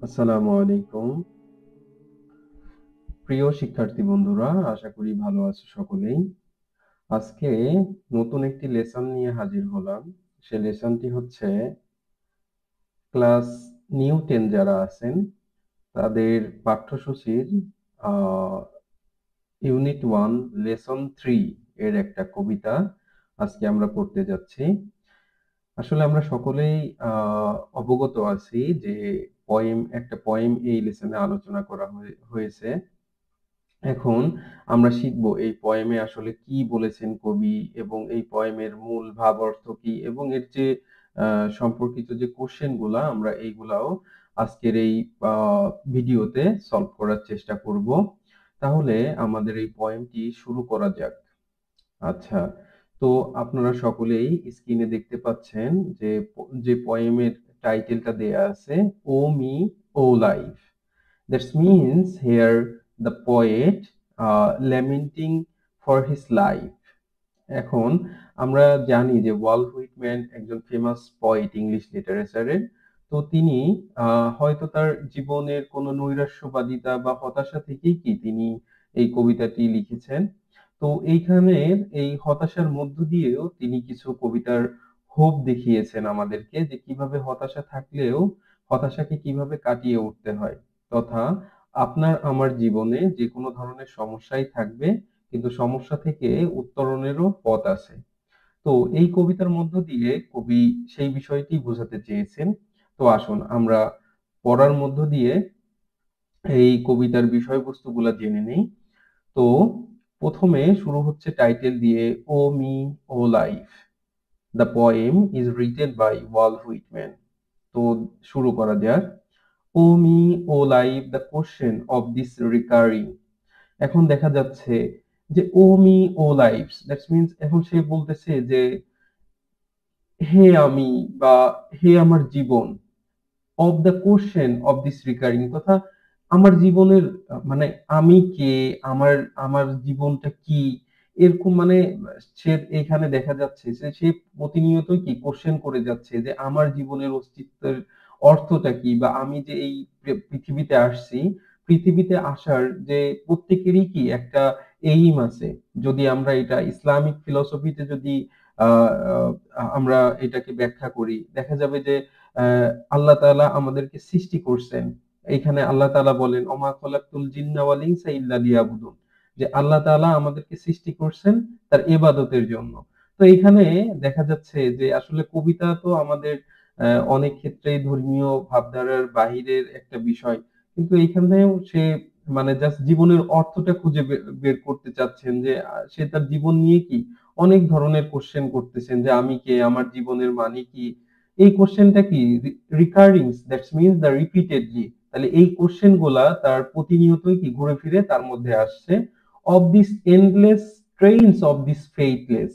আসসালামু আলাইকুম। প্রিয় শিক্ষার্থী বন্ধুরা, আশা করি ভালো আছো সকলেই। আজকে নতুন একটি লেসন নিয়ে হাজির হলাম। সে লেসনটি হচ্ছে ক্লাস নিউ 10 যারা আছেন তাদের পাঠ্যসূচির ইউনিট 1 লেসন 3 এর একটা কবিতা আজকে আমরা পড়তে যাচ্ছি। আসলে আমরা সকলেই অবগত আছি যে একটা পয়েম এই লেসনে আলোচনা করা হয়েছে। এখন আমরা শিখব এই পয়েমে আসলে কি বলেছেন কবি এবং এই পয়েমের মূল ভাব অর্থ কি এবং এর যে সম্পর্কিত যে কোশ্চেন গুলা আমরা এইগুলাও আজকের এই ভিডিওতে সলভ করার চেষ্টা করব। তাহলে আমাদের এই পয়েমটি শুরু করা যাক। আচ্ছা, তো আপনারা সকলেই স্ক্রিনে দেখতে পাচ্ছেন যে পয়েমের টাইটেলটা দেয়া আছে, O me O life. That means here the poet lamenting for his life. এখন আমরা জানি যে ওয়াল্ট হুইটম্যান একজন ফেমাস পোয়েট ইংলিশ লিটারেচারের। তো তিনি হয়তো তার জীবনের কোনো নৈরাশ্যবাদিতা বা হতাশা থেকেই কি তিনি এই কবিতাটি লিখেছেন। তো এইখানের এই হতাশার মধ্য দিয়েও তিনি কিছু কবিতার হোপ দেখিয়েছেন আমাদেরকে যে কিভাবে হতাশা থাকলেও হতাশাকে কিভাবে কাটিয়ে উঠতে হয়, তথা আপনার আমার জীবনে যে কোনো ধরনের সমস্যাই থাকবে, কিন্তু সমস্যা থেকে উত্তরণেরও পথ আছে। তো এই কবিতার মধ্য দিয়ে কবি সেই বিষয়টি বোঝাতে চেয়েছেন। তো আসুন আমরা পড়ার মধ্য দিয়ে এই কবিতার বিষয়বস্তুগুলা জেনে নেই। তো প্রথমে শুরু হচ্ছে টাইটেল দিয়ে, O me O life. The poem is written by Walt Whitman. তো শুরু করা যাক। O me O life, the question of this recurring. এখন দেখা যাচ্ছে যে O me O life's, that's means এখন সে বলতেছে যে হে আমি বা হে আমার জীবন, of the question of this recurring, তথা আমার জীবনের মানে আমি কে, আমার আমার জীবনটা কি, এরকম মানে সে এখানে দেখা যাচ্ছে যে সে প্রতিনিয়তই কি কোশ্চেন করে যাচ্ছে যে আমার জীবনের অস্তিত্বের অর্থটা কি, বা আমি যে এই পৃথিবীতে আসছি, পৃথিবীতে আসার যে প্রত্যেকেরই কি একটা এইম আছে। যদি আমরা এটা ইসলামিক ফিলোসফিতে যদি আহ আহ, আমরা এটাকে ব্যাখ্যা করি, দেখা যাবে যে আল্লাহ তাআলা আমাদেরকে সৃষ্টি করছেন। এখানে আল্লাহ তাআলা বলেন, ওমা খলাকতুল জিন্না ওয়াল ইনসা ইল্লা লিয়াবুদুন, যে আল্লাহ তাআলা আমাদেরকে সৃষ্টি করছেন তার ইবাদতের জন্য। তো এখানে দেখা যাচ্ছে যে আসলে কবিতা তো আমাদের অনেক ক্ষেত্রেই ধর্মীয় ভাবধারার বাহিরের একটা বিষয়, কিন্তু এইখানেও সে মানে জাস্ট জীবনের অর্থটা খুঁজে বের করতে চাচ্ছেন যে সে তার জীবন নিয়ে কি অনেক ধরনের কোশ্চেন করতেছেন যে আমি কে, আমার জীবনের মানে কি। এই কোশ্চেনটা কি recurring, that's means the repeatedly, তাহলে এই কোশ্চেন গুলা তার প্রতিনিয়তই কি ঘুরে ফিরে তার মধ্যে আসছে। Of this endless trains of this faithless.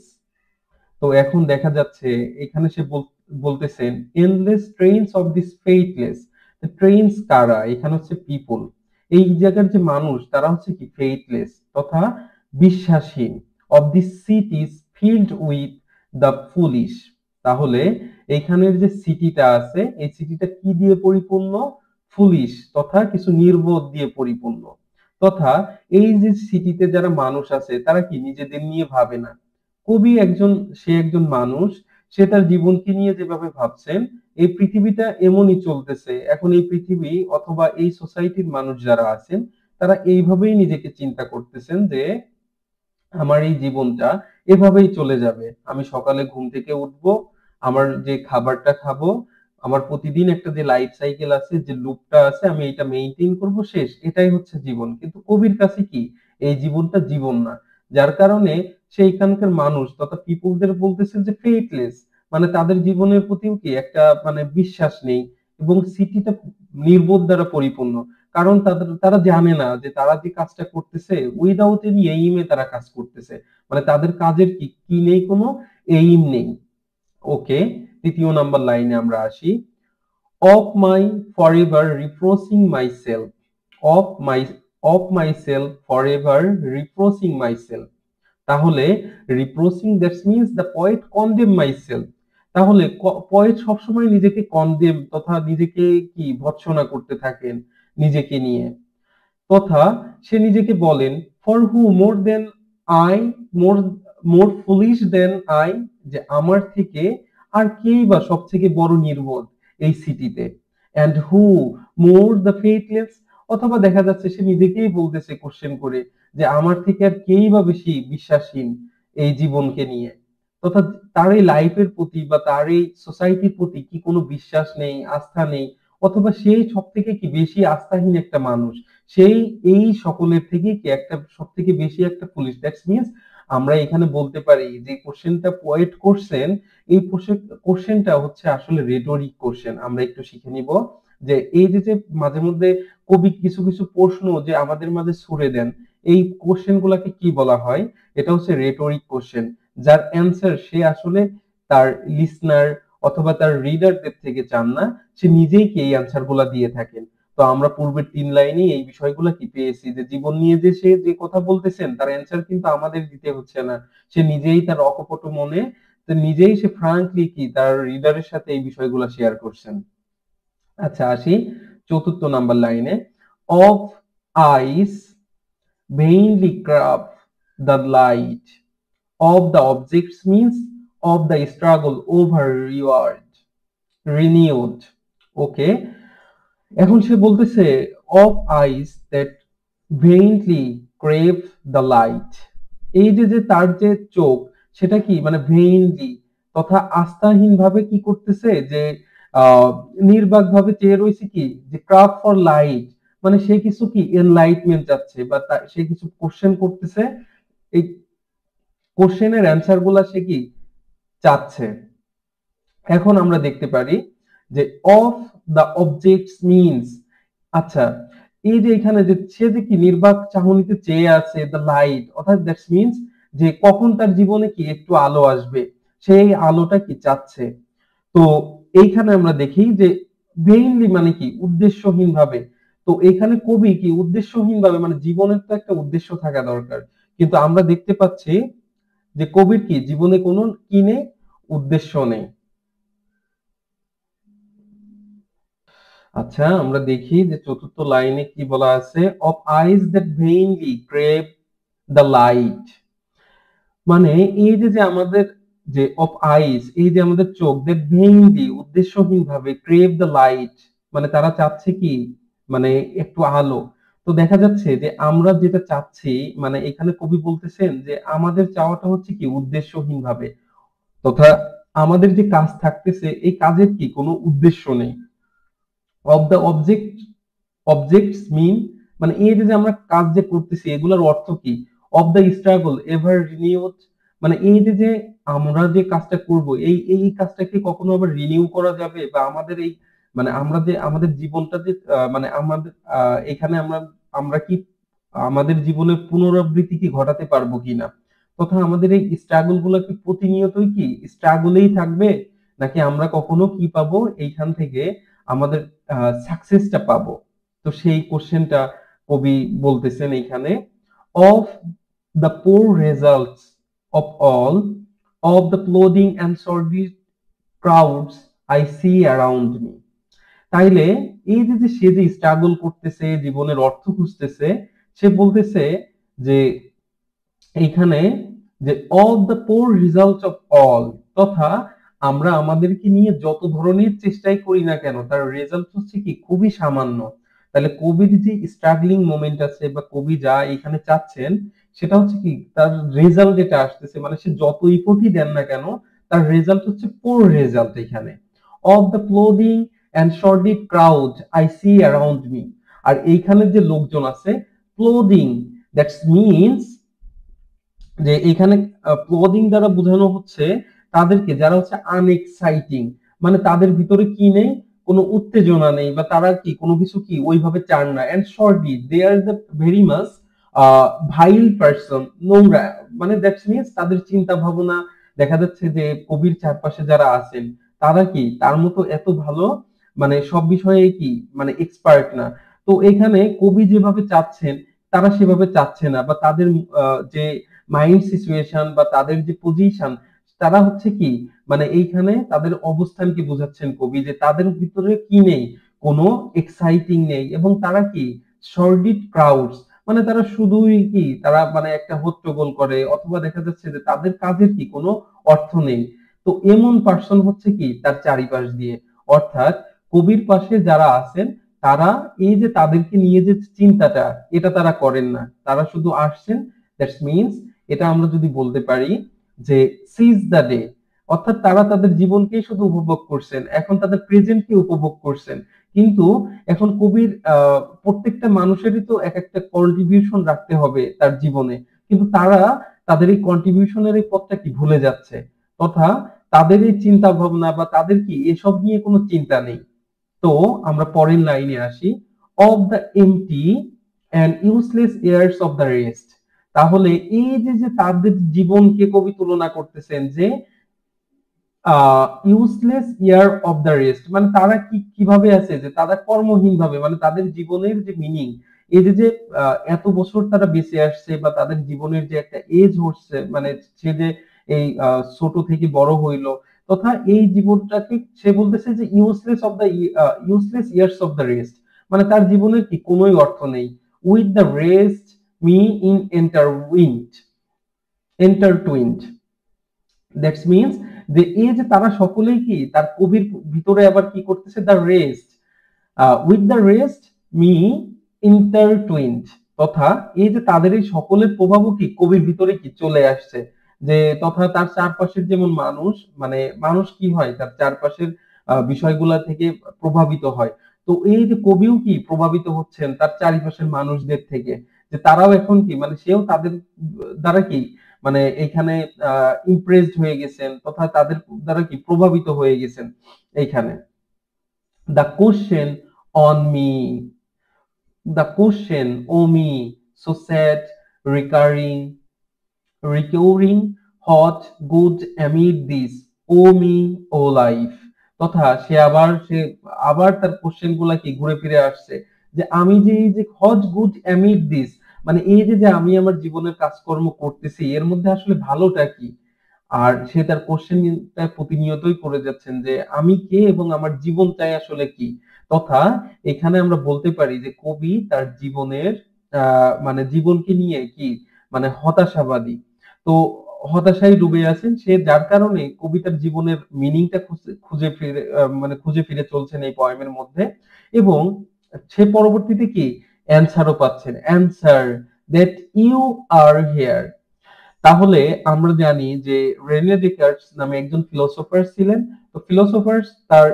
তো এখন দেখা যাচ্ছে এখানে সে বলতেছেন endless trains of this faithless. Trains কারা, এখানে হচ্ছে পিপল। এই জায়গার যে মানুষ তারা হচ্ছে কি ফেইথলেস, তথা বিশ্বাসহীন। Of this cities filled with the foolish. তাহলে এইখানের যে সিটিটা আছে এই সিটিটা কি দিয়ে পরিপূর্ণ? ফুলিশ, তথা কিছু নির্বোধ দিয়ে পরিপূর্ণ। তথা এই যে সিটিতে যারা মানুষ আছে তারা কি নিজেদের নিয়ে ভাবে না। কবি একজন, সে একজন মানুষ, সে তার জীবনকে নিয়ে যেভাবে ভাবছেন এই পৃথিবীটা এমনই চলতেছে। এখন এই পৃথিবী অথবা এই সোসাইটির মানুষ যারা আছেন তারা এইভাবেই নিজেকে চিন্তা করতেছেন যে আমার এই জীবনটা এভাবেই চলে যাবে। আমি সকালে ঘুম থেকে উঠবো, আমার যে খাবারটা খাবো, আমার প্রতিদিন একটা যে লাইফ সাইকেল আছে, যে লুপটা আছে, আমি এটা মেইনটেইন করব, শেষ। এটাই হচ্ছে জীবন। কিন্তু কবির কাছে কি এই জীবনটা জীবন না। যার কারণে সেইখানকার মানুষ তথা পিপলদের বলতেছে যে ফেইথলেস, মানে তাদের জীবনের প্রতিও কি একটা মানে বিশ্বাস নেই, এবং সিটিটা নির্বোধ দ্বারা পরিপূর্ণ। কারণ তারা জানে না যে তারা যে কাজটা করতেছে উইদাউট এনি এইমে তারা কাজ করতেছে। মানে তাদের কাজের কি কি নেই, কোনো এইম নেই। ওকে, তৃতীয় নাম্বার লাইনে আমরা আসি। Of my forever reproaching myself, of my of myself forever reproaching myself. তাহলে reproaching, that's means the poet condemn myself. তাহলে পয়েট সবসময় নিজেকে কনডেম তথা নিজেকে কি ভৎসনা করতে থাকেন নিজেকে নিয়ে, তথা সে নিজেকে বলেন, for who more than I, more more foolish than I, যে আমার থেকে আর কেই বা সব থেকে বড় নির্বোধ এই সিটিতে, অ্যান্ড হু মোর দ্য ফেথলেস, অথবা দেখা যাচ্ছে সে নিজেকেই বলতেছে কোশ্চেন করে যে আমার থেকে আর কেই বা বেশি বিশ্বাসহীন এই জীবনকে নিয়ে, তথা তার এই লাইফের প্রতি বা তার এই সোসাইটির প্রতি কি কোনো বিশ্বাস নেই, আস্থা নেই, অথবা সেই সব থেকে কি বেশি আস্থাহীন একটা মানুষ, সেই এই সকলের থেকে কি একটা সব থেকে বেশি একটা পুলিশ। দ্যাটস মিনস আমরা এখানে বলতে পারি যে কোশ্চেনটা পোয়েট করছেন, এই কোশ্চেনটা হচ্ছে আসলে রেটরিক কোশ্চেন। আমরা একটু শিখে নিব যে এই যে যে মাঝে মধ্যে কবি কিছু কিছু প্রশ্ন যে আমাদের মাঝে ছুড়ে দেন, এই কোশ্চেন গুলাকে কি বলা হয়, এটা হচ্ছে রেটরিক কোশ্চেন, যার অ্যান্সার সে আসলে তার লিসনার অথবা তার রিডারদের থেকে চান না, সে নিজেই কি এই অ্যান্সার গুলা দিয়ে থাকেন। তো আমরা পূর্বের 3 লাইনেই এই বিষয়গুলো কি পেয়েছি যে জীবন নিয়ে যে সে যে কথা বলতেছেন তার অ্যান্সার কিন্তু আমাদের দিতে হচ্ছে না, সে নিজেই তার অকপট মনে নিজেই সে ফ্রাঙ্কলি কি তার রিডারের সাথে এই বিষয়গুলো শেয়ার করছেন। আচ্ছা আসি 4th নাম্বার লাইনে, of eyes vainly crave the light of the objects means of the struggle over reward renewed. Okay, এখন সে বলতেছে of eyes that vainly crave the light, এই যে যে তার যে চোখ সেটা কি মানে ভেইনলি তথা আস্থাহীন ভাবে কি করতেছে যে নির্বাক ভাবে চেয়ে রয়েছে কি যে ক্রাফ ফর লাইট, মানে সে কিছু কি এনলাইটমেন্ট চাচ্ছে বা সে কিছু কোশ্চেন করতেছে, এই কোশ্চেনের অ্যান্সার গুলা সে কি চাচ্ছে। এখন আমরা দেখতে পারি যে অফ দ্য অবজেক্টস মিনস, আচ্ছা এই যে এখানে যে সে যে কি নির্বাক চাহনিতে চেয়ে আছে দ্য লাইট, অর্থাৎ দ্যাটস মিনস যে কখন তার জীবনে কি একটু আলো আসবে, সেই আলোটা কি চাচ্ছে। তো এইখানে আমরা দেখি যে ভেইনলি মানে কি উদ্দেশ্যহীন ভাবে, তো এখানে কবি কি উদ্দেশ্যহীন ভাবে মানে জীবনের তো একটা উদ্দেশ্য থাকা দরকার, কিন্তু আমরা দেখতে পাচ্ছি যে কবির কি জীবনে কোনো কি নেই, উদ্দেশ্য নেই। আচ্ছা আমরা দেখি যে 4th লাইনে কি বলা আছে, of eyes that vainly crave the light, মানে এই যে যে আমাদের যে অফ আইস এই যে আমাদের চোখ দ্যাট ভেইনলি উদ্দেশ্যহীন ভাবে ক্রেভ দ্য লাইট, মানে তারা চাচ্ছে কি মানে একটু আলো। তো দেখা যাচ্ছে যে আমরা যেটা চাচ্ছি মানে এখানে কবি বলতেছেন যে আমাদের চাওয়াটা হচ্ছে কি উদ্দেশ্যহীন ভাবে, তথা আমাদের যে কাজ থাকতেছে এই কাজের কি কোনো উদ্দেশ্য নেই। অফ দ্য অবজেক্টস মিন, মানে এই যে আমরা কাজ যে করতেছি এগুলোর অর্থ কি, of the struggle ever renewed, মানে এই যে যে আমরা যে কাজটা করব এই এই কাজটাকে কখনো আবার রিনিউ করা যাবে, বা আমাদের এই মানে আমরা যে আমাদের জীবনটা যে মানে আমাদের এখানে আমরা আমরা কি আমাদের জীবনের পুনরাবৃত্তি কি ঘটাতে পারবো কিনা, তথা আমাদের এই স্ট্রাগল গুলো কি প্রতিনিয়তই কি স্ট্রাগলেই থাকবে, নাকি আমরা কখনো কি পাবো এইখান থেকে আমাদের সাকসেসটা পাবো। তো সেই কোশ্চেনটা কবি বলতেছেন এইখানে, of the poor results of all of the clothing and service crowds I see around me. তাইলে এই যে যে সে যে স্ট্রাগল করতেছে জীবনের অর্থ খুঁজতেছে, সে বলতেছে যে এইখানে যে of the poor result of all, তথা আমরা আমাদেরকে নিয়ে যত ধরনের চেষ্টাই করি না কেন তার রেজাল্ট হচ্ছে কি খুবই সামান্য। তাহলে কবির যে স্ট্রাগলিং মোমেন্ট আছে বা কবি যা এখানে চাচ্ছেন সেটা হচ্ছে কি তার রেজাল্ট যেটা আসতেছে মানে সে যত ইফোর্টই দেন না কেন তার রেজাল্ট হচ্ছে পোর রেজাল্ট এখানে। Of the clothing and sordid crowd I see around me, আর এইখানে যে লোকজন আছে ক্লোদিং, দ্যাটস মিনস যে এখানে ক্লোদিং দ্বারা বোঝানো হচ্ছে তাদেরকে যারা হচ্ছে আনএক্সাইটিং, মানে তাদের ভিতরে কি নেই কোনো উত্তেজনা নেই বা তারা কি কোনো কিছু কি ওইভাবে চান না, and shortly they are the very much vile person, নোংরা, মানে দ্যাটস মিনস তাদের চিন্তা ভাবনা দেখা যাচ্ছে যে কবির চারপাশে যারা আছেন তারা কি তার মতো এত ভালো মানে সব বিষয়ে কি মানে এক্সপার্ট না। তো এখানে কবি যেভাবে চাচ্ছেন তারা সেভাবে চাচ্ছে না, বা তাদের যে মাইন্ড সিচুয়েশন বা তাদের যে পজিশন তারা হচ্ছে কি মানে এইখানে তাদের অবস্থানকে বোঝাচ্ছেন কবি, যে তাদের ভিতরে কি নেই, কোনো এক্সাইটিং নেই, এবং তারা কি সর্ডিড ক্রাউডস, মানে তারা শুধুই কি তারা মানে একটা হট্টগোল করে, অথবা দেখা যাচ্ছে যে তাদের কাজের কি কোনো অর্থ নেই। তো এমন পার্সন হচ্ছে কি তার চারিপাশ দিয়ে, অর্থাৎ কবির পাশে যারা আছেন তারা এই যে তাদেরকে নিয়ে যে চিন্তাটা, এটা তারা করেন না, তারা শুধু আসছেন। দ্যাটস মিনস এটা আমরা যদি বলতে পারি যে সিজ দ্য ডে, অর্থাৎ তারা তাদের জীবনকেই শুধু উপভোগ করছেন, এখন তাদের প্রেজেন্টকে উপভোগ করছেন। কিন্তু এখন কবির প্রত্যেকটা মানুষেরই তো এক একটা কন্ট্রিবিউশন রাখতে হবে তার জীবনে, কিন্তু তারা তাদের এই কন্ট্রিবিউশনের এই পথটা কি ভুলে যাচ্ছে, তথা তাদের এই চিন্তা ভাবনা বা তাদের কি এসব নিয়ে কোনো চিন্তা নেই। তো আমরা পরের লাইনে আসি, of the MT and useless years of the rest. তাহলে এই যে যে তাদের জীবনকে কবি তুলনা করতেছেন যে useless year of the rest, মানে তারা কি কিভাবে আছে, যে তারা কর্মহীন ভাবে, মানে তাদের জীবনের যে মিনিং, এই যে যে এত বছর তারা বেঁচে আসছে, বা তাদের জীবনের যে একটা এজ হচ্ছে, মানে সে যে এই ছোট থেকে বড় হইলো, তথা এই জীবনটাকে সে বলতেছে যে useless of the useless years of the rest, মানে তার জীবনের কি কোনোই অর্থ নেই। With the rest me intertwined, that's means যে এই যে তারা সকলেই কি তার কবির ভিতরে আবার কি করতেছে, the rest with the rest me intertwined, তথা এই যে তাদের এই সকলের প্রভাবও কি কবির ভিতরে কি চলে আসছে, যে তথা তার চারপাশের যেমন মানুষ, মানে মানুষ কি হয় তার চারপাশের বিষয়গুলা থেকে প্রভাবিত হয়। তো এই যে কবিও কি প্রভাবিত হচ্ছেন তার চারিপাশের মানুষদের থেকে, যে তারাও এখন কি মানে সেও তাদের দ্বারা কি মানে এখানে ইমপ্রেসড হয়ে গেছেন, তথা তাদের দ্বারা কি প্রভাবিত হয়ে গেছেন এইখানে। The question on me, the question, oh me, so sad, recurring, hot, good amid this, oh me, oh life। তথা সে আবার তার কোশ্চেন গুলা কি ঘুরে ফিরে আসছে, যে আমি যে এই যে হট গুড অ্যামিড দিস, মানে এই যে যে আমি আমার জীবনের কাজকর্ম করতেছি এর মধ্যে আসলে ভালোটা কি। আর সে তার কোশ্চেনটা প্রতিনিয়তই করে যাচ্ছেন যে আমি কে এবং আমার জীবনটাই আসলে কি। তথা এখানে আমরা বলতে পারি যে কবি তার জীবনের মানে জীবনকে নিয়ে কি মানে হতাশাবাদী। তো হতাশায় ডুবে আছেন সে, যার কারণে কবিতার জীবনের মিনিংটা খুঁজে ফিরে মানে খুঁজে ফিরে চলছেন এই পয়েমের মধ্যে। এবং সে পরবর্তীতে কি অ্যান্সারও পাচ্ছেন, answer that you are here. তাহলে আমরা জানি যে রেনে ডেকার্টস নামে একজন ফিলোসোফার ছিলেন। তো ফিলোসোফার তার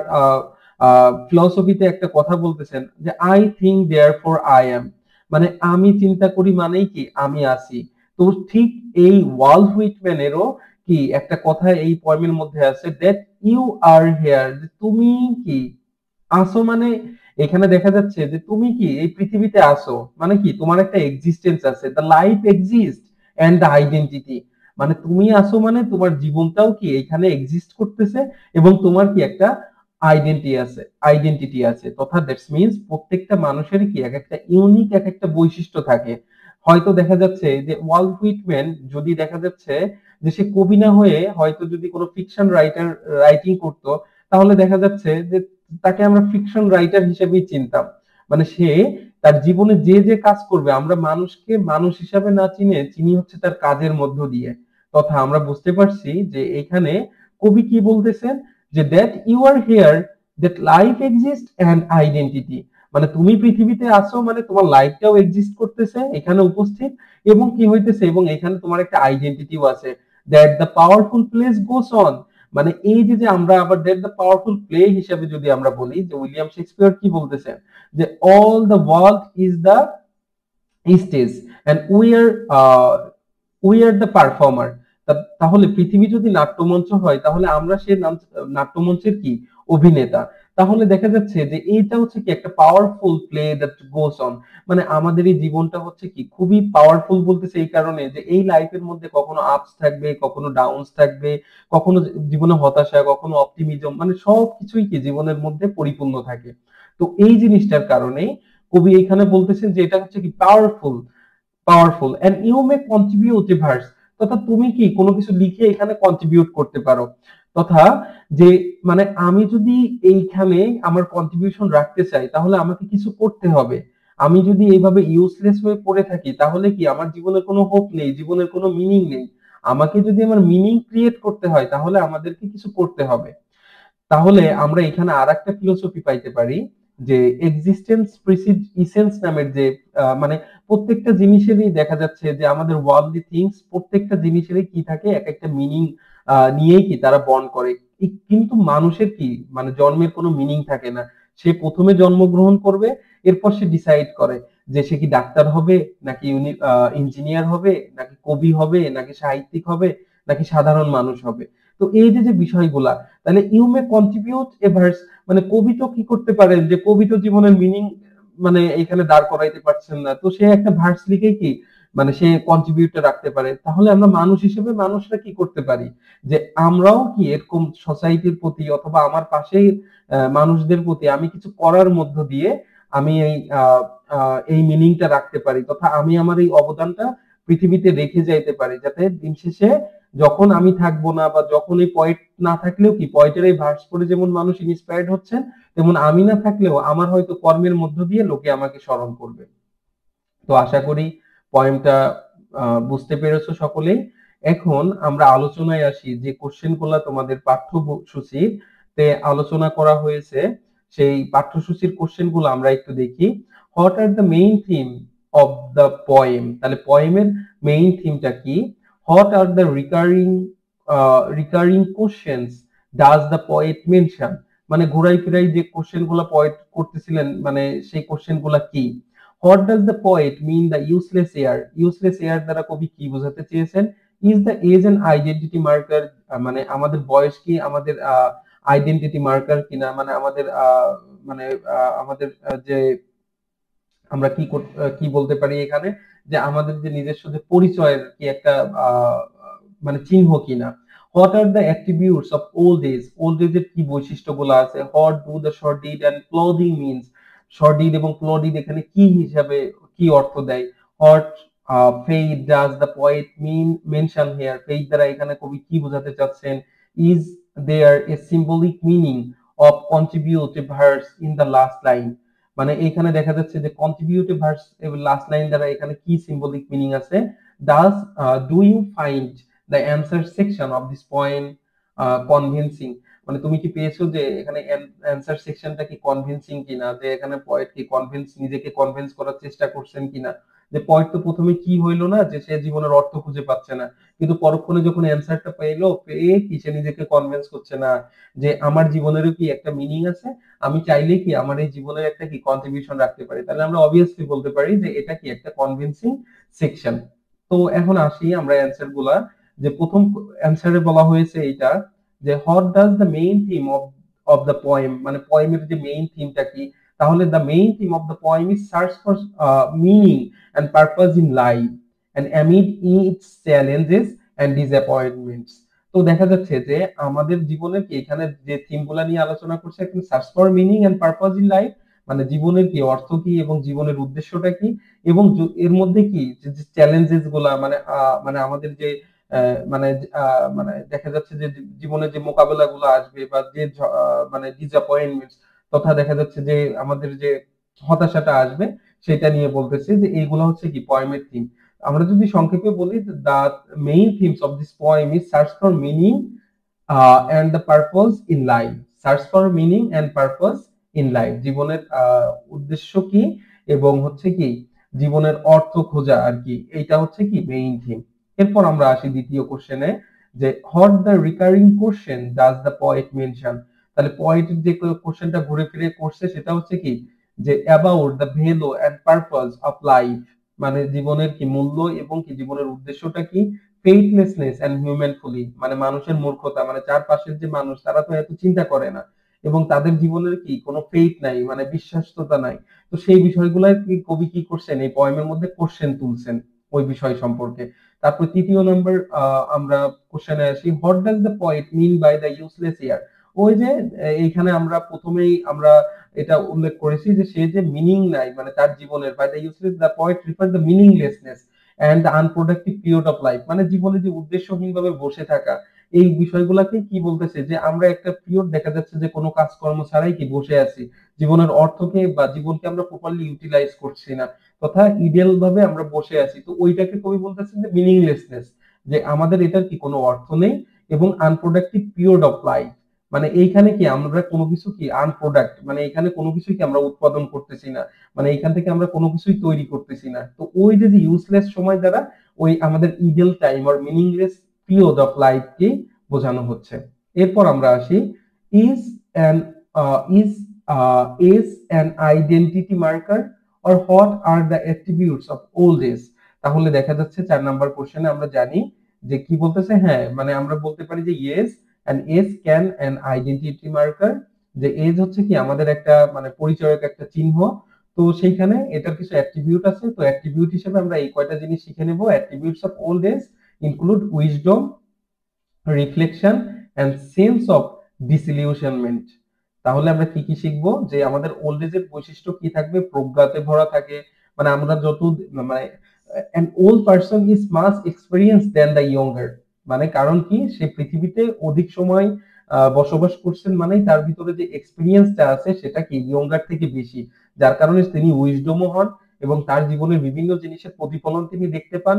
ফিলোসফিতে একটা কথা বলতেছেন যে I think therefore I am, মানে আমি চিন্তা করি মানেই কি আমি আছি। তো ঠিক এই ওয়াল্ট হুইটম্যানেরও কি একটা কথা এই পয়েমের মধ্যে আছে, দ্যাট ইউ আর হিয়ার, যে তুমি কি আসো, মানে এখানে দেখা যাচ্ছে যে তুমি কি এই পৃথিবীতে আসো, মানে কি তোমার একটা এক্সিস্টেন্স আছে, the life exist and the identity, মানে তুমি আসো মানে তোমার জীবনটাও কি এখানে এক্সিস্ট করতেছে, এবং তোমার কি একটা আইডেন্টিটি আছে, তথা দ্যাটস মিনস প্রত্যেকটা মানুষের কি এক একটা ইউনিক এক একটা বৈশিষ্ট্য থাকে। হয়তো দেখা যাচ্ছে যে ওয়াল্ট হুইটম্যান যদি দেখা যাচ্ছে যে সে কবি না হয়ে হয়তো যদি কোনো ফিকশন রাইটিং করতো, তাহলে দেখা যাচ্ছে যে তাকে আমরা ফিকশন রাইটার হিসেবেই চিনতাম। মানে সে তার জীবনে যে যে কাজ করবে আমরা মানুষকে মানুষ হিসাবে না চিনি হচ্ছে তার কাজের মধ্য দিয়ে। তথা আমরা বুঝতে পারছি যে এখানে কবি কি বলতেছেন, যে that you are here, that life exist and identity, মানে তুমি পৃথিবীতে আসো মানে তোমার লাইফটাও এক্সিস্ট করতেছে এখানে উপস্থিত, এবং কি হইতেছে এবং এখানে তোমার একটা আইডেন্টিটিও আছে। That the powerful place goes on, মানে এই যে যে আমরা আবার দ্যাট দ্য পাওয়ারফুল প্লে হিসেবে যদি আমরা বলি, যে উইলিয়াম শেক্সপিয়ার কি বলতেছেন, যে all the world is the stage and we are the performer. তাহলে পৃথিবী যদি নাট্যমঞ্চ হয় তাহলে আমরা সেই নাট্যমঞ্চের কি অভিনেতা। তাহলে দেখা যাচ্ছে যে এইটা হচ্ছে কি একটা powerful play that goes on, মানে আমাদের এই জীবনটা হচ্ছে কি খুবই পাওয়ারফুল, বলতেছে এই কারণে যে এই লাইফের মধ্যে কখনো আপস থাকবে, কখনো ডাউনস থাকবে, কখনো জীবনে হতাশা, কখনো অপটিমিজম, মানে সবকিছুই কি জীবনের মধ্যে পরিপূর্ণ থাকে। তো এই জিনিসটার কারণে কবি এখানে বলতেছেন যে এটা হচ্ছে কি powerful, and you may contribute a verse. তথা তুমি কি কোনো কিছু লিখে এখানে কন্ট্রিবিউট করতে পারো, তথা যে মানে আমি যদি এইখানে আমার কন্ট্রিবিউশন রাখতে চাই তাহলে আমাকে কিছু করতে হবে। আমি যদি এইভাবে ইউজলেস হয়ে পড়ে থাকি তাহলে কি আমার জীবনের কোনো হোপ নেই, জীবনের কোনো মিনিং নেই। আমাকে যদি আমার মিনিং ক্রিয়েট করতে হয় তাহলে আমাদেরকে কিছু করতে হবে। তাহলে আমরা এখানে আরেকটা ফিলোসফি পাইতে পারি যে এক্সিস্টেন্স প্রিসিড ইসেন্স নামের যে মানে প্রত্যেকটা জিনিসেরই দেখা যাচ্ছে যে আমাদের ওয়ার্ল্ডলি থিংস প্রত্যেকটা জিনিসেরই কি থাকে, এক একটা মিনিং নিয়েই কি তারা বন্ড করে। কিন্তু মানুষের কি মানে জন্মের কোনো মিনিং থাকে না। সে প্রথমে জন্মগ্রহণ করবে, এরপর সে ডিসাইড করে যে সে কি ডাক্তার হবে, নাকি ইঞ্জিনিয়ার হবে, নাকি কবি হবে, নাকি সাহিত্যিক হবে, নাকি সাধারণ মানুষ হবে। তো এই যে যে বিষয়গুলা, তাহলে you may contribute a verse, মানে কবি তো কি করতে পারেন যে কবি তো জীবনের মিনিং মানে এখানে দাঁড় করাইতে পারছেন না, তো সে একটা ভার্স লিখে কি মানে সে কন্ট্রিবিউটটা রাখতে পারে। তাহলে আমরা মানুষ হিসেবে মানুষরা কি করতে পারি যে আমরাও কি এরকম সোসাইটির প্রতি অথবা আমার পাশেই মানুষদের প্রতি আমি কিছু করার মধ্য দিয়ে আমি এই মিনিংটা রাখতে পারি, তথা আমি আমার এই অবদানটা পৃথিবীতে রেখে যাইতে পারি, যাতে দিন শেষে যখন আমি থাকবো না বা যখন এই পয়েন্ট না থাকলেও কি পয়েন্টের এই ভার্স পড়ে যেমন মানুষ ইন্সপায়ার্ড হচ্ছেন, তেমন আমি না থাকলেও আমার হয়তো কর্মের মধ্য দিয়ে লোকে আমাকে স্মরণ করবে। তো আশা করি পয়েন্টটা বুঝতে পেরেছো সকলেই। এখন আমরা আলোচনায় আসি যে কোশ্চেন গুলা তোমাদের পাঠ্যসূচিতে আলোচনা করা হয়েছে, সেই পাঠ্যসূচির কোশ্চেন গুলো আমরা একটু দেখি। What are the main theme of the poem, তাহলে পোয়েমের মেইন থিমটা কি? What are the recurring questions does the poet mention, মানে ঘুরাই ফিরাই যে কোশ্চেন গুলা পোয়েট করতেছিলেন মানে সেই কোশ্চেন গুলা কি? What does the poet mean the useless air, useless air দ্বারা কবি কি বোঝাতে চেয়েছেন? Is the age and identity marker, মানে আমাদের বয়স কি আমাদের আইডেন্টিটি মার্কার কিনা, মানে আমাদের মানে আমাদের যে আমরা কি বলতে পারি এখানে যে আমাদের যে নিজস্ব যে পরিচয়ের কি একটা আহ, মানে চিহ্ন কিনা। What are the attributes of old age, old এজের কি বৈশিষ্ট্যগুলো আছে। What do the short did and clothing means, short did এবং ক্লদিড এখানে কি হিসাবে কি অর্থ দেয়। What faith does the poet mention here, faith দ্বারা এখানে কবি কি বোঝাতে চাচ্ছেন। Is there a symbolic meaning of contributive verse in the last line, মানে এখানে দেখা যাচ্ছে যে কন্ট্রিবিউটিভ ভার্স লাস্ট লাইন দ্বারা এখানে কি সিম্বলিক মিনিং আছে। Does do you find the answer section of this poem convincing, মানে তুমি কি পেয়েছো যে এখানে অ্যান্সার সেকশনটা কি কনভিনসিং কিনা, যে এখানে পয়েট কি নিজেকে কনভিন্স করার চেষ্টা করছেন কিনা। যে পয়েট তো প্রথমে কি হইলো না যে সে জীবনের অর্থ খুঁজে পাচ্ছে না, কিন্তু পরক্ষণে যখন অ্যান্সারটা পেলো পেয়ে কি সে নিজেকে কনভিন্স করছে না যে আমার জীবনেরও কি একটা মিনিং আছে, আমি চাইলে কি আমার এই জীবনের একটা কি কন্ট্রিবিউশন রাখতে পারি। তাহলে আমরা অবভিয়াসলি বলতে পারি যে এটা কি একটা কনভিন্সিং সেকশন। তো এখন আসি আমরা অ্যান্সার গুলা, যে প্রথম অ্যান্সারে বলা হয়েছে এটা যে what does the main theme of of the poem, মানে পোয়েমের যে মেইন থিমটা কি। তাহলে the main theme of the poem is search for meaning and purpose in life and amid its challenges and disappointments. তো দেখা যাচ্ছে যে আমাদের জীবনে কি এখানে যে থিম গুলা নিয়ে আলোচনা করছে, এখানে search for meaning and purpose in life, মানে জীবনের কি অর্থ কি এবং জীবনের উদ্দেশ্যটা কি, এবং এর মধ্যে কি যে চ্যালেঞ্জেস গুলা মানে মানে আমাদের যে মানে মানে দেখা যাচ্ছে যে জীবনে যে মোকাবেলা গুলো আসবে বা যে মানে ডিসঅ্যাপয়েন্টমেন্ট, তথা দেখা যাচ্ছে যে আমাদের যে হতাশাটা আসবে সেটা নিয়ে বলতেছে যে এইগুলো হচ্ছে কি পয়েমের থিম। আমরা যদি সংক্ষেপে বলি, the main themes of this poem is search for meaning and the purpose in life, search for meaning and purpose in life, জীবনের উদ্দেশ্য কি এবং হচ্ছে কি জীবনের অর্থ খোঁজা আর কি, এইটা হচ্ছে কি মেইন থিম। এরপর আমরা আসি দ্বিতীয় কোশ্চেনে, যে what the recurring question does the poet mention, তাহলে পয়েটের যে কোশ্চেনটা ঘুরে ফিরে করছে সেটা হচ্ছে কি যে about the value and purpose of life, মানে জীবনের কি মূল্য এবং কি জীবনের উদ্দেশ্যটা কি। ফেইথলেসনেস এন্ড হিউম্যান ফলি, মানে মানুষের মূর্খতা, মানে চারপাশের যে মানুষ তারা তো এত চিন্তা করে না এবং তাদের জীবনের কি কোনো ফেইথ নাই, মানে বিশ্বাসতা নাই। তো সেই বিষয়গুলাই কি কবি কি করছেন এই পয়েমের মধ্যে কোশ্চেন তুলছেন ওই বিষয় সম্পর্কে। তারপর তৃতীয় নম্বর আমরা কোশ্চেনে আসি, what does the poet mean by the useless year, ওই যে এইখানে আমরা প্রথমেই আমরা এটা উল্লেখ করেছি যে সে যে মিনিং নাই মানে তার জীবনের, by the useless the poet refer the meaninglessness, and the unproductive period of life, মানে জীবনে যে উদ্দেশ্যহীনভাবে বসে থাকা, এই বিষয়গুলোকে কি বলতেছে যে আমরা একটা পিরিয়ড দেখা যাচ্ছে যে কোনো কাজকর্ম ছাড়াই কি বসে আছি, জীবনের অর্থকে বা জীবনকে আমরা প্রপারলি ইউটিলাইজ করছি না, তথা ইডিয়াল ভাবে আমরা বসে আছি। তো ওইটাকে কবি বলতেছেন যে মিনিংলেসনেস, যে আমাদের এটার কি কোনো অর্থ নেই, এবং আনপ্রোডাক্টিভ পিরিয়ড অফ লাইফ, মানে এইখানে কি আমরা কোনো কিছু কি আনপ্রোডাক্ট, মানে এখানে কোনো কিছুই কি আমরা উৎপাদন করতেছি না, মানে এখান থেকে আমরা কোনো কিছুই তৈরি করতেছি না। তো ওই যে ইউজলেস সময় দ্বারা ওই আমাদের ইডিয়াল টাইম আর মিনিংলেস পিরিয়ড অফ লাইফ কে বোঝানো হচ্ছে। এরপর আমরা আসি, is an is is an identity marker or what are the attributes of old age? তাহলে দেখা যাচ্ছে 4 নাম্বার কোশ্চেনে আমরা জানি যে কি বলতেছে, হ্যাঁ মানে আমরা বলতে পারি যে yes and is can an identity marker, যে এজ হচ্ছে কি আমাদের একটা মানে পরিচয়ক একটা চিহ্ন। তো সেইখানে এটার কিছু অ্যাট্রিবিউট আছে, তো অ্যাট্রিবিউট হিসেবে আমরা এই কয়টা জিনিস শিখে নেব। Attributes of old age include wisdom, reflection and sense of disillusionment. তাহলে আমরা কি কি শিখবো, যে আমাদের ওল্ড এজের বৈশিষ্ট্য কি থাকবে, প্রজ্ঞাতে ভরা থাকে, মানে আমরা যত মানে an old person is much experienced than the younger, মানে কারণ কি সে পৃথিবীতে অধিক সময় বসবাস করছেন, মানে তার ভিতরে যে এক্সপিরিয়েন্সটা আছে সেটা কি ইয়ঙ্গার থেকে বেশি, যার কারণে তিনি উইজডমও হন এবং তার জীবনের বিভিন্ন জিনিসের প্রতিফলন তিনি দেখতে পান।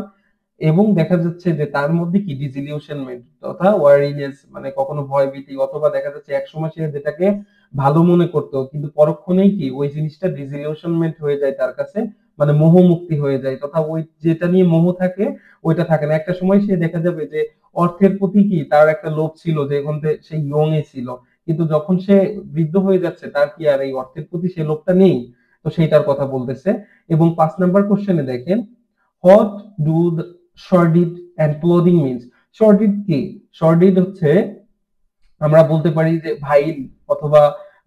এবং দেখা যাচ্ছে যে তার মধ্যে কি ডিসইলিউশনমেন্ট তথা ওয়ারিনেস, মানে কখনো ভয়ভীতি, অথবা দেখা যাচ্ছে একসময় সে যেটাকে ভালো মনে করতো কিন্তু পরক্ষণেই কি ওই জিনিসটা ডিসইলিউশনমেন্ট হয়ে যায় তার কাছে, মানে মোহ মুক্তি হয়ে যায়, তথা ওই যেটা নিয়ে মোহ থাকে ওইটা থাকে না। একটা সময় সে দেখা যাবে যে অর্থের প্রতি কি তার একটা লোভ ছিল, যে এখন সে ইয়ং এ ছিল, কিন্তু যখন সে বৃদ্ধ হয়ে যাচ্ছে তার কি আর এই অর্থের প্রতি সে লোভটা নেই। তো সেইটার কথা বলতেছে। এবং 5 নাম্বার কোশ্চেনে দেখেন, what do sordid and clothing means. Sordid কি, শর্ডিড হচ্ছে আমরা বলতে পারি যে ভাইল, অথবা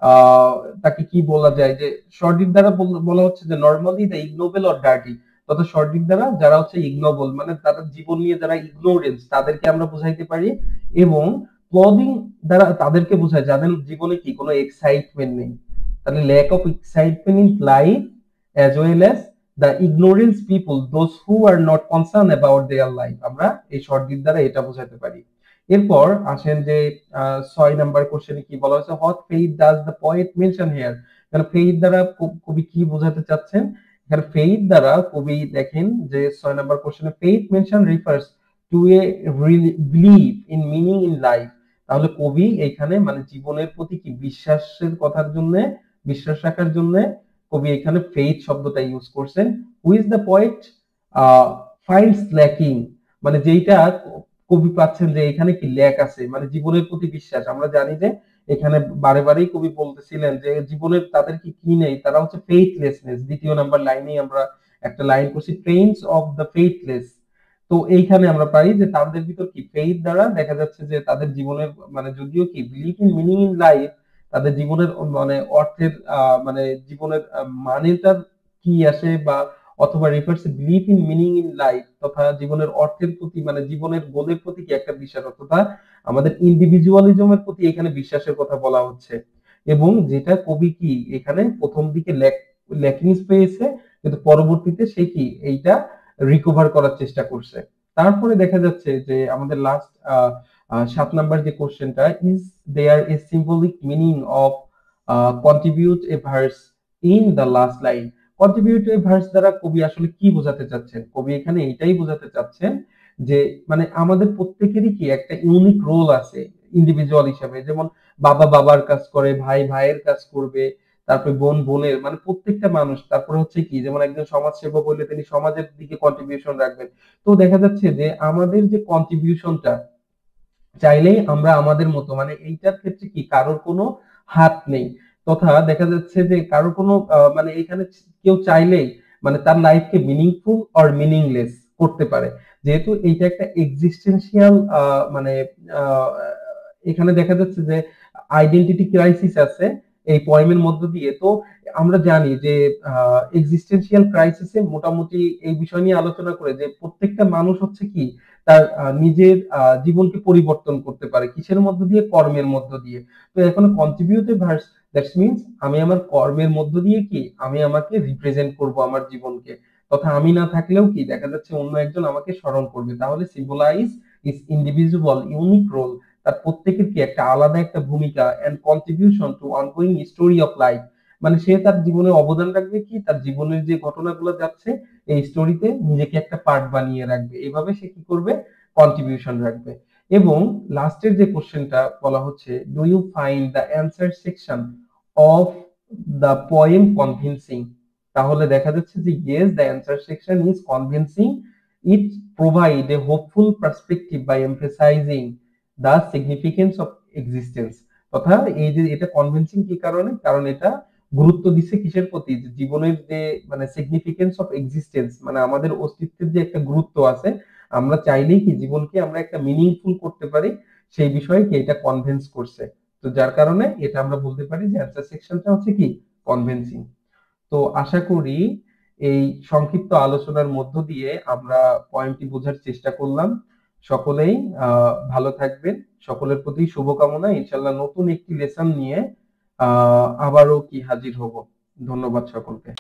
আহ তাকে কি বলা যায়, যে শর্ডিড দ্বারা বলা হচ্ছে যে normally the ignoble or dirty, তথা শর্ডিড দ্বারা যারা হচ্ছে ইগনোবল মানে তাদের জীবন নিয়ে যারা ইগনোরেন্স তাদেরকে আমরা বুঝাইতে পারি, এবং ক্লদিং দ্বারা তাদেরকে বোঝায় যাদের জীবনে কি কোনো এক্সাইটমেন্ট নেই। তাহলে lack of excitement in life as well as the ignorance people those who are not concern about their life, আমরা এই শর্টডিট দ্বারা এটা বোঝাতে পারি। এরপর আসেন যে 6 নাম্বার কোশ্চেনে কি বলা হয়েছে, what faith does the poet mention here. এখানে ফেইথ দ্বারা কবি কি বোঝাতে চাচ্ছেন, এখানে ফেইথ দ্বারা কবি দেখেন যে 6 নাম্বার কোশ্চেনে faith mention refers to a believe in meaning in life. তাহলে কবি এখানে মানে জীবনের প্রতি কি বিশ্বাসের কথার জন্য, বিশ্বাস রাখার জন্য কবি এখানে ফেইথ শব্দটা ইউজ করছেন। Who is the poet finds lacking, মানে যেইটা কবি পাচ্ছেন যে এখানে কি ল্যাক আছে, মানে জীবনের প্রতি বিশ্বাস। আমরা জানি যে এখানে বারে বারেই কবি বলতেছিলেন যে জীবনের তাদের কি কি নেই, তারা হচ্ছে ফেইথলেসনেস। 2 নাম্বার লাইনেই আমরা একটা লাইন করছি, ট্রেইনস অফ দ্য ফেইথলেস। তো এইখানে আমরা পাই যে তাদের ভিতর কি ফেইথ দ্বারা দেখা যাচ্ছে যে তাদের জীবনের মানে যদিও কি believe in meaning in life, তাদের জীবনের মানে অর্থের মানে জীবনের মানেটার কি আসে, বা অথবা refers believe in meaning in life, তথা জীবনের অর্থের প্রতি মানে জীবনের গোলের প্রতি কি একটা বিশ্বাস, অথবা আমাদের ইন্ডিভিজুয়ালিজমের প্রতি এখানে বিশ্বাসের কথা বলা হচ্ছে। এবং যেটা কবি কি এখানে প্রথম দিকে ল্যাকিংস পেয়েছে, কিন্তু পরবর্তীতে সে কি এইটা রিকভার করার চেষ্টা করছে। তারপরে দেখা যাচ্ছে যে আমাদের লাস্ট 7 নাম্বার যে কোশ্চেনটা, is there a symbolic meaning of contribute a verse in the last line. Contributive verse দ্বারা কবি আসলে কি বোঝাতে চাচ্ছেন, কবি এখানে এটাই বোঝাতে চাচ্ছেন যে মানে আমাদের প্রত্যেকেরই কি একটা ইউনিক রোল আছে ইন্ডিভিজুয়াল হিসেবে, যেমন বাবা বাবার কাজ করে, ভাই ভাইয়ের কাজ করবে, তারপরে বোন বোনের, মানে প্রত্যেকটা মানুষ। তারপরে হচ্ছে কি যেমন একজন সমাজ সেবক হইলে তিনি সমাজের দিকে কন্ট্রিবিউশন রাখবেন। তো দেখা যাচ্ছে যে আমাদের যে কন্ট্রিবিউশনটা চাইলেই আমরা আমাদের মতো, মানে এইটার ক্ষেত্রে কি কারোর কোনো হাত নেই, তথা দেখা যাচ্ছে যে কারোর কোনো মানে এখানে কেউ চাইলেই মানে তার লাইফকে মিনিংফুল অর মিনিংলেস করতে পারে। যেহেতু এইটা একটা এক্সিস্টেন্সিয়াল মানে আহ, এখানে দেখা যাচ্ছে যে আইডেন্টিটি ক্রাইসিস আছে এই পোয়েমের মধ্য দিয়ে। তো আমরা জানি যে এক্সিস্টেন্সিয়াল ক্রাইসিসে মোটামুটি এই বিষয় নিয়ে আলোচনা করে যে প্রত্যেকটা মানুষ হচ্ছে কি তার নিজের জীবনকে পরিবর্তন করতে পারে কিসের মধ্য দিয়ে, কর্মের মধ্য দিয়ে। তো এখন কন্ট্রিবিউটিভ ভার্স দ্যাটস মিন্স আমি আমার কর্মের মধ্য দিয়ে কি আমি আমাকে রিপ্রেজেন্ট করব আমার জীবনকে। তথা আমি না থাকলেও কি দেখা যাচ্ছে অন্য একজন আমাকে স্মরণ করবে। তাহলে symbolize is individual unique role, তার প্রত্যেকের কি একটা আলাদা একটা ভূমিকা and contribution to ongoing story of life, মানে সে তার জীবনে অবদান রাখবে কি তার জীবনের যে ঘটনাগুলো যাচ্ছে এই স্টোরিতে নিজেকে একটা পার্ট বানিয়ে রাখবে, এভাবে সে কি করবে কন্ট্রিবিউশন রাখবে। এবং লাস্টের যে কোশ্চেনটা বলা হচ্ছে, do you find the answer section of the poem convincing, তাহলে দেখা যাচ্ছে যে yes the answer section is convincing, it provide a hopeful perspective by emphasising the significance of existence, তথা এই যে এটা কনভিনসিং কি কারণে, কারণ এটা গুরুত্ব দিচ্ছে কিসের প্রতি, যে জীবনের যে মানে সিগনিফিকেন্স অফ এক্সিস্টেন্স, মানে আমাদের অস্তিত্বের যে একটা গুরুত্ব আছে, আমরা চাইলেই কি জীবনকে আমরা একটা মিনিংফুল করতে পারি, সেই বিষয়ে কি এটা কনভিন্স করছে। তো যার কারণে এটা আমরা বলতে পারি যে অ্যান্সার সেকশনটা হচ্ছে কি কনভিন্সিং। তো আশা করি এই সংক্ষিপ্ত আলোচনার মধ্য দিয়ে আমরা পয়েন্টটি বোঝার চেষ্টা করলাম। সকলেই ভালো থাকবেন, সকলের প্রতি শুভকামনা। ইনশাল্লাহ নতুন একটি লেসন নিয়ে আবারও কি হাজির হব। ধন্যবাদ সকলকে।